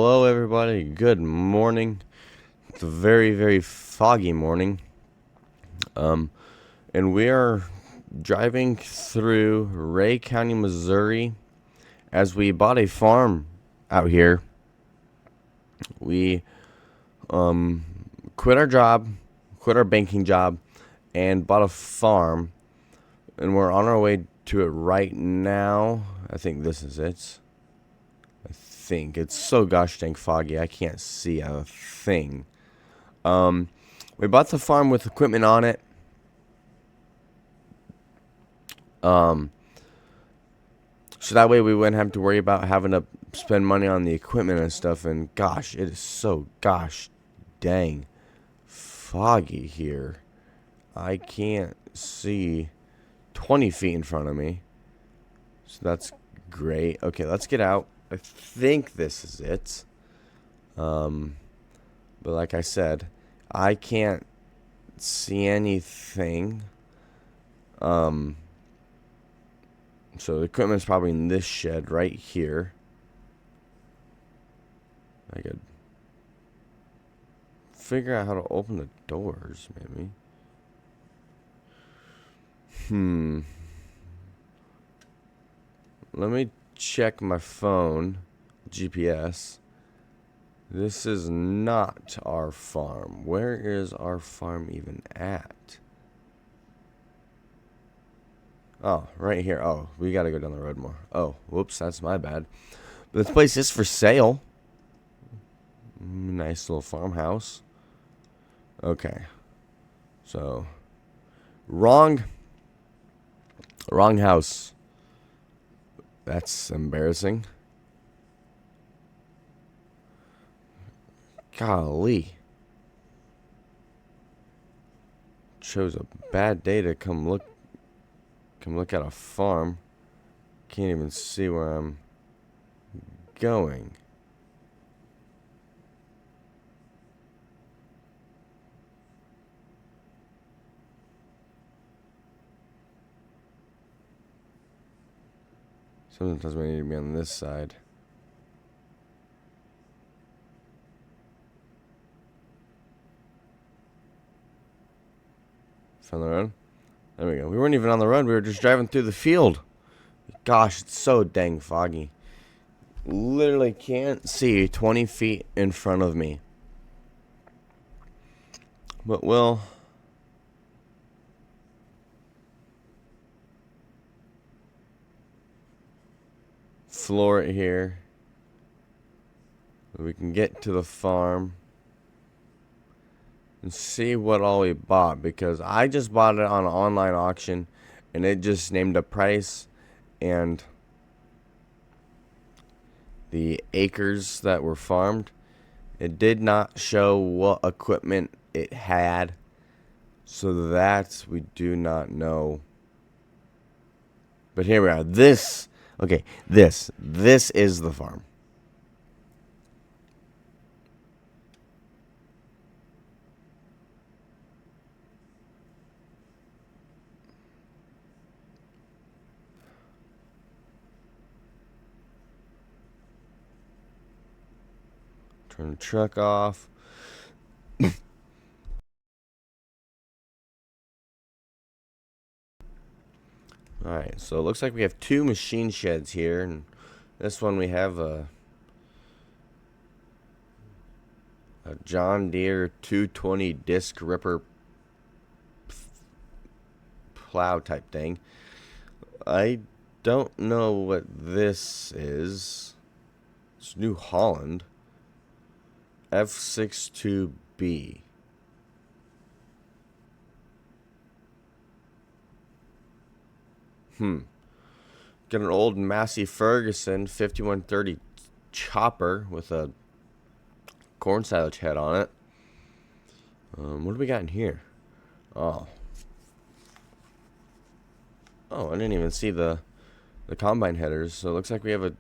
Hello, everybody. Good morning. It's a very, very foggy morning. And we are driving through Ray County, Missouri, as we bought a farm out here. We quit our job, quit our banking job, and bought a farm. And we're on our way to it right now. I think this is it. I think it's so gosh dang foggy. I can't see a thing. We bought the farm with equipment on it. So that way we wouldn't have to worry about having to spend money on the equipment and stuff. And gosh, it is so gosh dang foggy here. I can't see 20 feet in front of me. So that's great. Okay, let's get out. I think this is it. But like I said, I can't see anything. So the equipment's probably in this shed right here. I could figure out how to open the doors, maybe. Let me check my phone GPS. This is not our farm. Where is our farm even at? Oh, right here. Oh, we gotta go down the road more. Oh, whoops, that's my bad. But this place is for sale. Nice little farmhouse. Okay. So, wrong house. That's embarrassing. Golly. Chose a bad day to come look at a farm. Can't even see where I'm going. Something tells me I need to be on this side. Found the road? There we go. We weren't even on the road. We were just driving through the field. Gosh, it's so dang foggy. Literally can't see 20 feet in front of me. But we'll floor it here. We can get to the farm and see what all we bought, because I just bought it on an online auction and it just named a price and the acres that were farmed. It did not show what equipment it had, so that we do not know. But here we are. This is the farm. Turn the truck off. Alright, so it looks like we have two machine sheds here, and this one we have a John Deere 220 disc ripper plow type thing. I don't know what this is. It's New Holland F62B. Got an old Massey Ferguson 5130 chopper with a corn silage head on it. What do we got in here? Oh, I didn't even see the combine headers. So it looks like we have a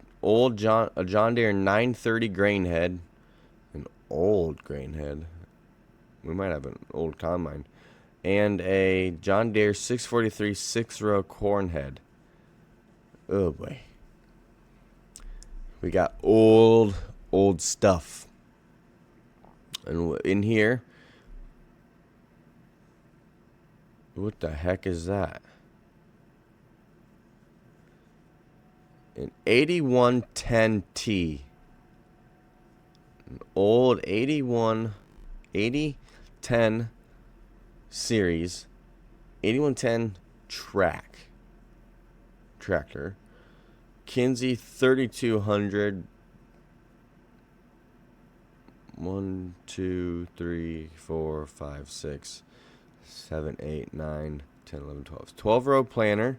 John Deere 930 grain head, an old grain head. We might have an old combine, and a John Deere 643 6-row corn head. Oh boy. We got old old stuff. And in here, what the heck is that? An 8110T. An old 8010 series 8110 tractor. Kinsey 3200. 1, 2, 3, 4, 5, 6, 7, 8, 9, 10, 11, 12. 12-row planter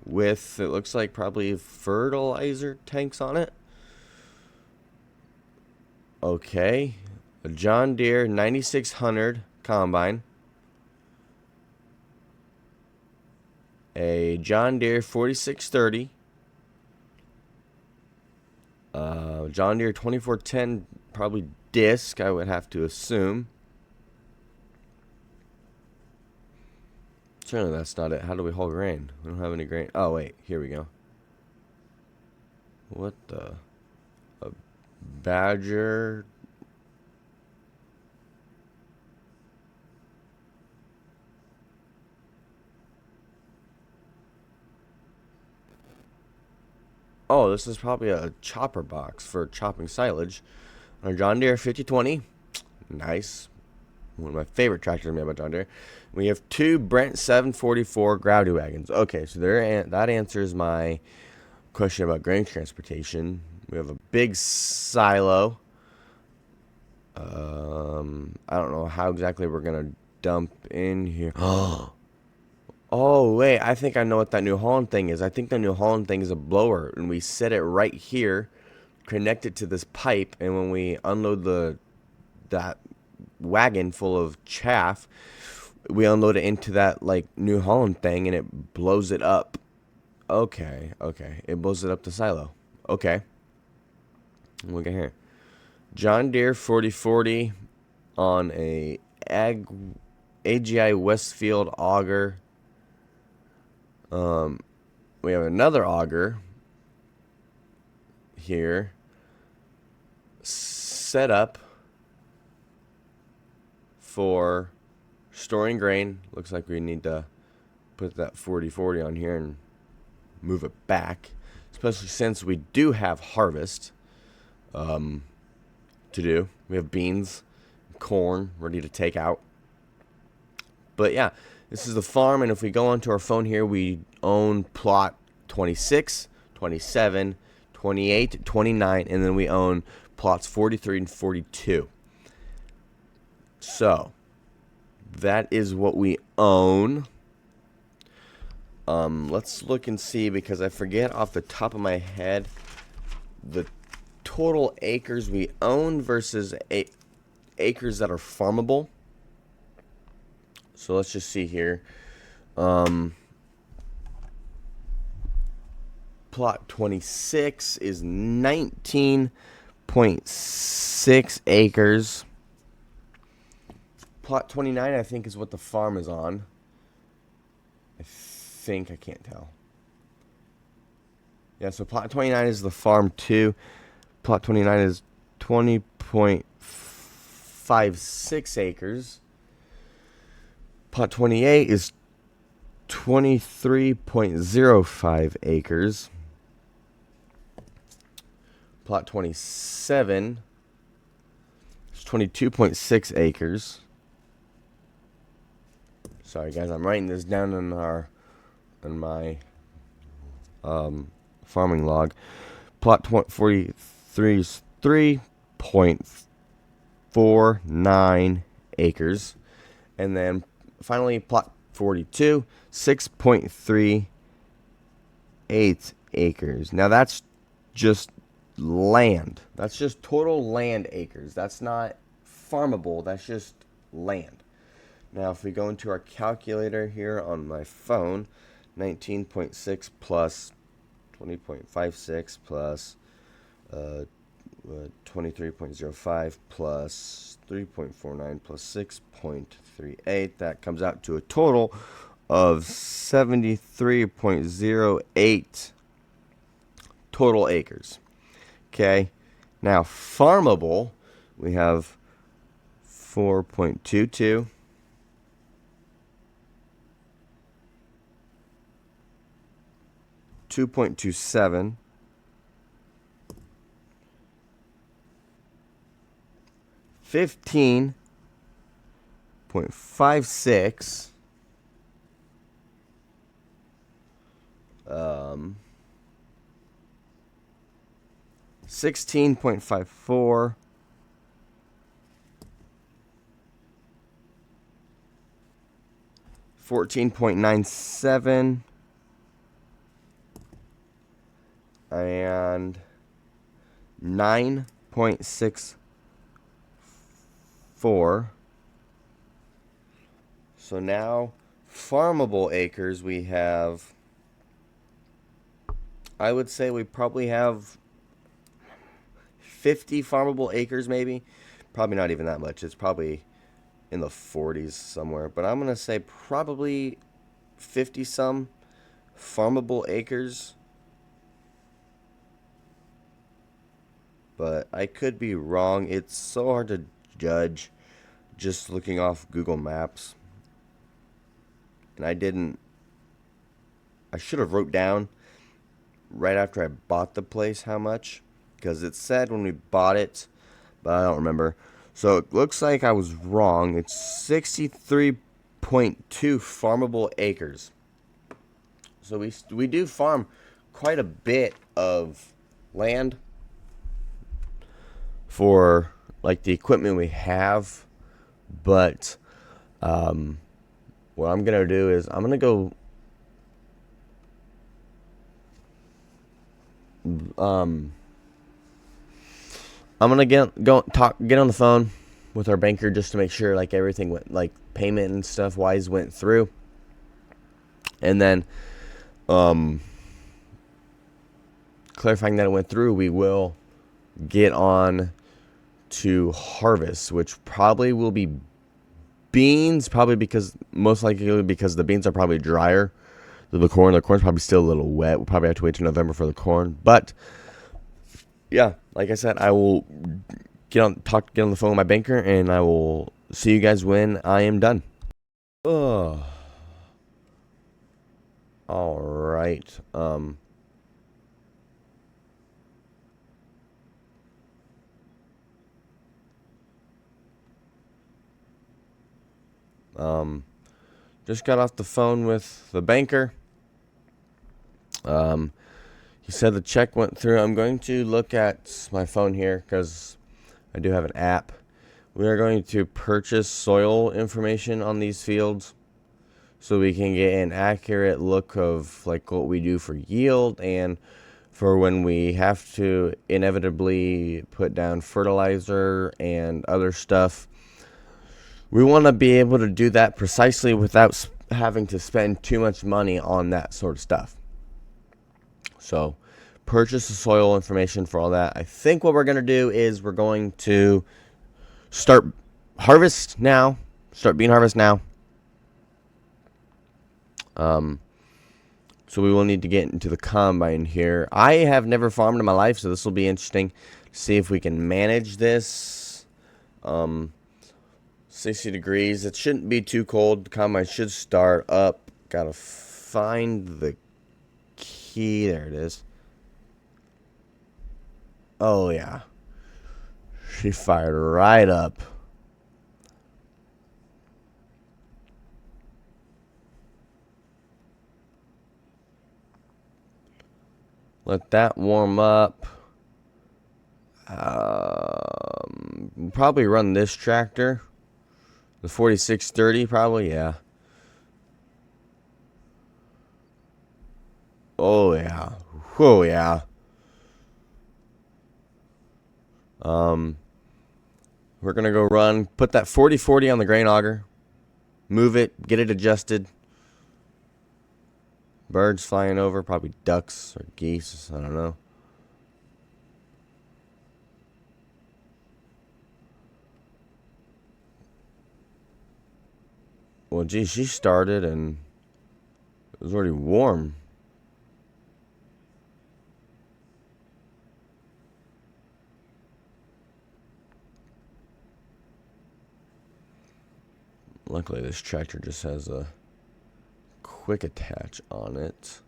with, it looks like, probably fertilizer tanks on it. Okay. A John Deere 9600 combine. A John Deere 4630. John Deere 2410, probably disc, I would have to assume. Certainly that's not it. How do we haul grain? We don't have any grain. Oh, wait. Here we go. What the? A Badger. Oh, this is probably a chopper box for chopping silage. On a John Deere 5020. Nice. One of my favorite tractors made by John Deere. We have two Brent 744 gravity wagons. Okay, so that answers my question about grain transportation. We have a big silo. I don't know how exactly we're going to dump in here. Oh, wait, I think I know what that New Holland thing is. I think the New Holland thing is a blower, and we set it right here, connect it to this pipe, and when we unload that wagon full of chaff, we unload it into that, like, New Holland thing, and it blows it up. Okay, it blows it up the silo. Okay. Look at here. John Deere 4040 on a AGI Westfield auger. We have another auger here set up for storing grain. Looks like we need to put that 4040 on here and move it back, especially since we do have harvest to do. We have beans, corn ready to take out. But yeah, this is the farm, and if we go onto our phone here, we own plot 26, 27, 28, 29, and then we own plots 43 and 42. So that is what we own. Let's look and see, because I forget off the top of my head the total acres we own versus acres that are farmable. So let's just see here. Plot 26 is 19.6 acres. Plot 29, I think, is what the farm is on. I can't tell. Yeah, so plot 29 is the farm too. Plot 29 is 20.56 acres. Plot 28 is 23.05 acres. Plot 27 is 22.6 acres. Sorry guys, I'm writing this down in my farming log. Plot 43 is 3.49 acres. And then finally, plot 42, 6.38 acres. Now that's just land. That's just total land acres. That's not farmable. That's just land. Now if we go into our calculator here on my phone, 19.6 plus 20.56 plus 23.05 plus 3.49 plus 6.38. That comes out to a total of 73.08 total acres. Okay. Now, farmable, we have 4.22. 2.27, 15.56, 16.54, 14.97, and 9.64. So now, farmable acres, we have, I would say we probably have 50 farmable acres, maybe. Probably not even that much. It's probably in the 40s somewhere. But I'm going to say probably 50 some farmable acres. But I could be wrong. It's so hard to judge just looking off Google Maps. And I should have wrote down right after I bought the place how much, because it said when we bought it, but I don't remember. So it looks like I was wrong. It's 63.2 farmable acres. So we do farm quite a bit of land for like the equipment we have, but what I'm gonna do is I'm gonna go I'm gonna get on the phone with our banker just to make sure like everything went, like payment and stuff wise went through, and then clarifying that it went through, we will get on to harvest, which probably will be beans, most likely because the beans are probably drier than the corn's probably still a little wet. We'll probably have to wait till November for the corn, but yeah, like I said, I will get on the phone with my banker, and I will see you guys when I am done. Oh, all right. Just got off the phone with the banker. He said the check went through. I'm going to look at my phone here because I do have an app. We are going to purchase soil information on these fields so we can get an accurate look of like what we do for yield and for when we have to inevitably put down fertilizer and other stuff. We want to be able to do that precisely without having to spend too much money on that sort of stuff. So, purchase the soil information for all that. I think what we're going to do is we're going to start bean harvest now. So we will need to get into the combine here. I have never farmed in my life, so this will be interesting to see if we can manage this. 60 degrees. It shouldn't be too cold. The combine should start up. Gotta find the key. There it is. Oh, yeah. She fired right up. Let that warm up. Probably run this tractor. The 4630, probably, yeah. Oh, yeah. Oh, yeah. We're going to go run, put that 4040 on the grain auger, move it, get it adjusted. Birds flying over, probably ducks or geese, I don't know. Well, geez, she started and it was already warm. Luckily, this tractor just has a quick attach on it.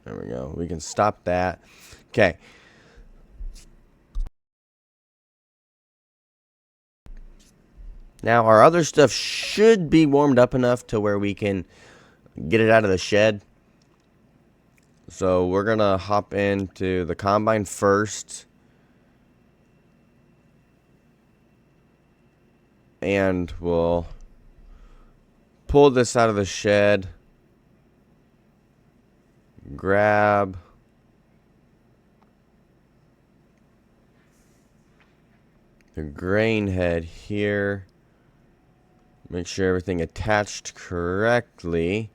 There we go. We can stop that. Okay. Now, our other stuff should be warmed up enough to where we can get it out of the shed. So we're going to hop into the combine first. And we'll pull this out of the shed. Grab the grain head here. Make sure everything attached correctly.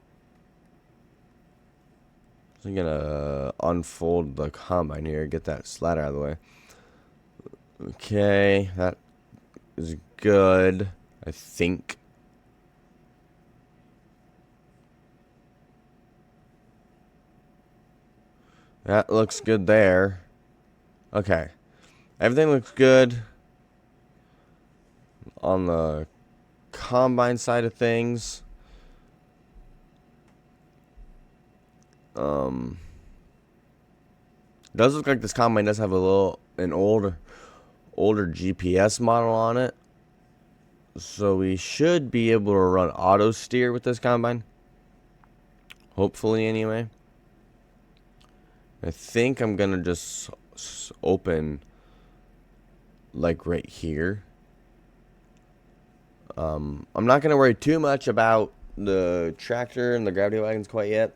So I'm gonna unfold the combine here, get that slat out of the way. Okay, that is good, I think. That looks good there. Okay, everything looks good on the combine side of things. Does look like this combine does have an older GPS model on it. So we should be able to run auto steer with this combine. Hopefully, anyway. I think I'm gonna just open like right here. I'm not gonna worry too much about the tractor and the gravity wagons quite yet,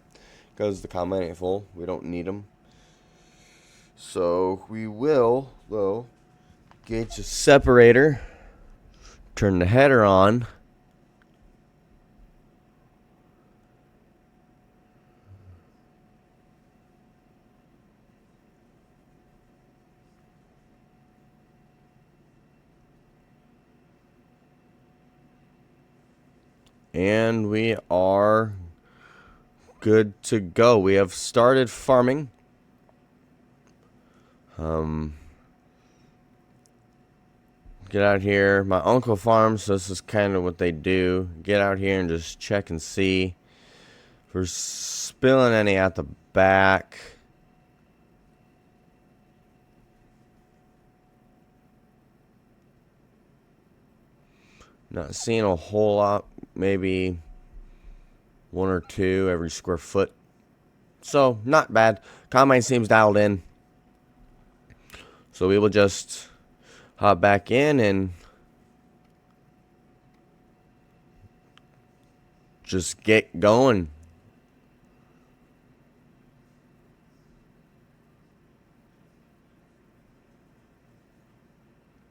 because the combine ain't full. We don't need them. So we will, though, gauge the separator, turn the header on. And we are good to go. We have started farming. Get out here. My uncle farms, so this is kind of what they do. Get out here and just check and see if we're spilling any at the back. Not seeing a whole lot. Maybe one or two every square foot. So, not bad. Combine seems dialed in. So we will just hop back in and just get going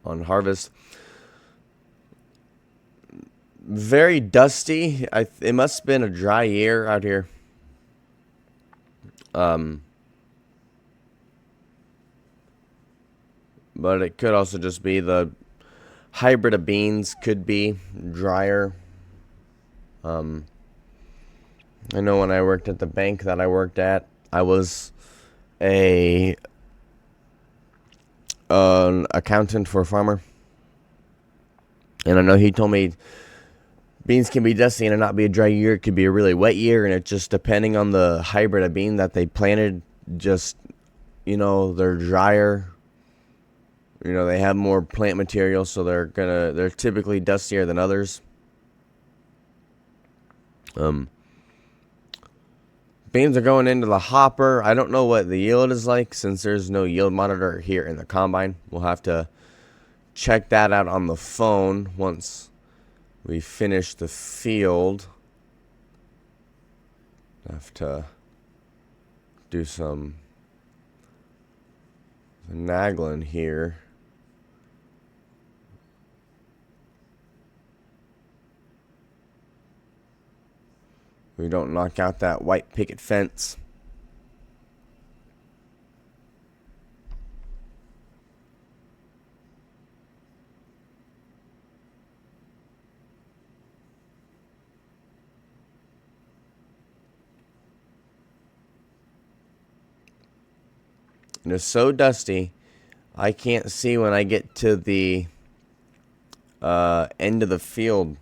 on harvest. Very dusty. It must have been a dry year out here. But it could also just be the hybrid of beans could be drier. I know when I worked at the bank that I worked at, I was an accountant for a farmer. And I know he told me beans can be dusty and it not be a dry year. It could be a really wet year, and it's just depending on the hybrid of bean that they planted. Just, they're drier. They have more plant material, so they're typically dustier than others. Beans are going into the hopper. I don't know what the yield is like since there's no yield monitor here in the combine. We'll have to check that out on the phone once we finish the field. Have to do some finagling here. We don't knock out that white picket fence. And it's so dusty, I can't see when I get to the end of the field.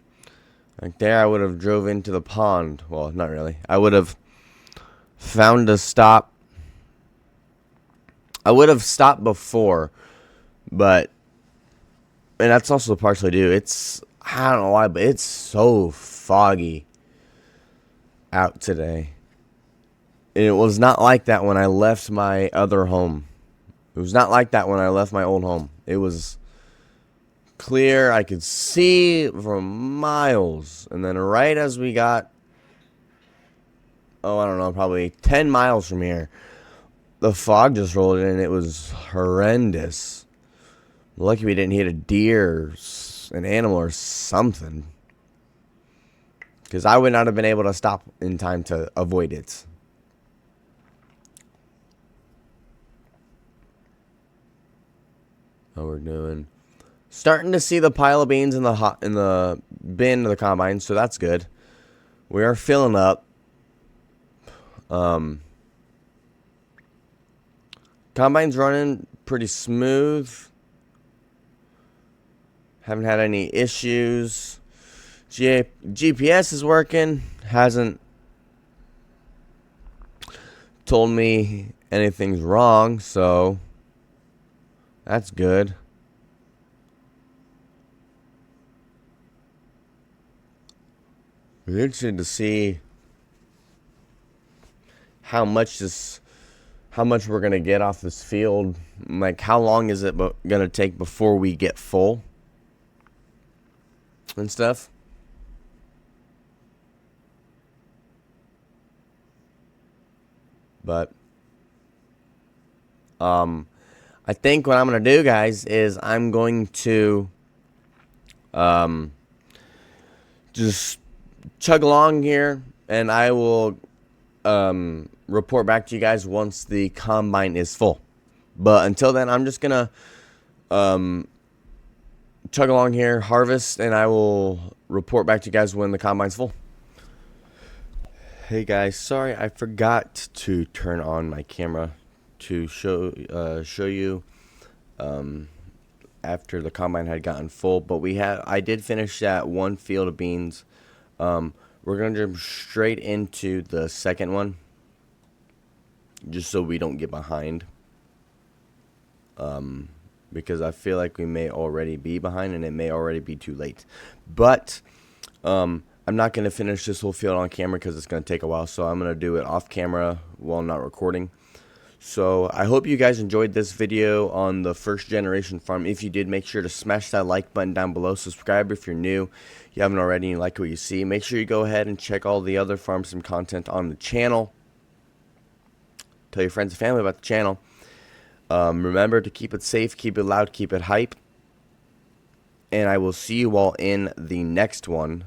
Like there, I would have drove into the pond. Well, not really. I would have found a stop. I would have stopped before, but, and that's also partially due. It's, I don't know why, but it's so foggy out today. And it was not like that when I left my other home. It was not like that when I left my old home. It was clear. I could see for miles. And then right as we got, I don't know, probably 10 miles from here, the fog just rolled in and it was horrendous. Lucky we didn't hit a deer, an animal, or something. Because I would not have been able to stop in time to avoid it. How we're doing. Starting to see the pile of beans in the bin of the combine, so that's good. We are filling up. Combine's running pretty smooth. Haven't had any issues. GPS is working. Hasn't told me anything's wrong, so that's good. I'm interested to see how much we're gonna get off this field. Like, how long is it gonna take before we get full and stuff? But I think what I'm gonna do, guys, is I'm going to just chug along here, and I will report back to you guys once the combine is full. But until then, I'm just gonna chug along here, harvest, and I will report back to you guys when the combine's full. Hey guys, sorry I forgot to turn on my camera to show you after the combine had gotten full, but I did finish that one field of beans. We're gonna jump straight into the second one, just so we don't get behind. Because I feel like we may already be behind, and it may already be too late. But I'm not gonna finish this whole field on camera because it's gonna take a while. So I'm gonna do it off camera while not recording. So I hope you guys enjoyed this video on the first generation farm. If you did, make sure to smash that like button down below. Subscribe if you're new. You haven't already and you like what you see. Make sure you go ahead and check all the other farm sim content on the channel. Tell your friends and family about the channel. Remember to keep it safe, keep it loud, keep it hype. And I will see you all in the next one.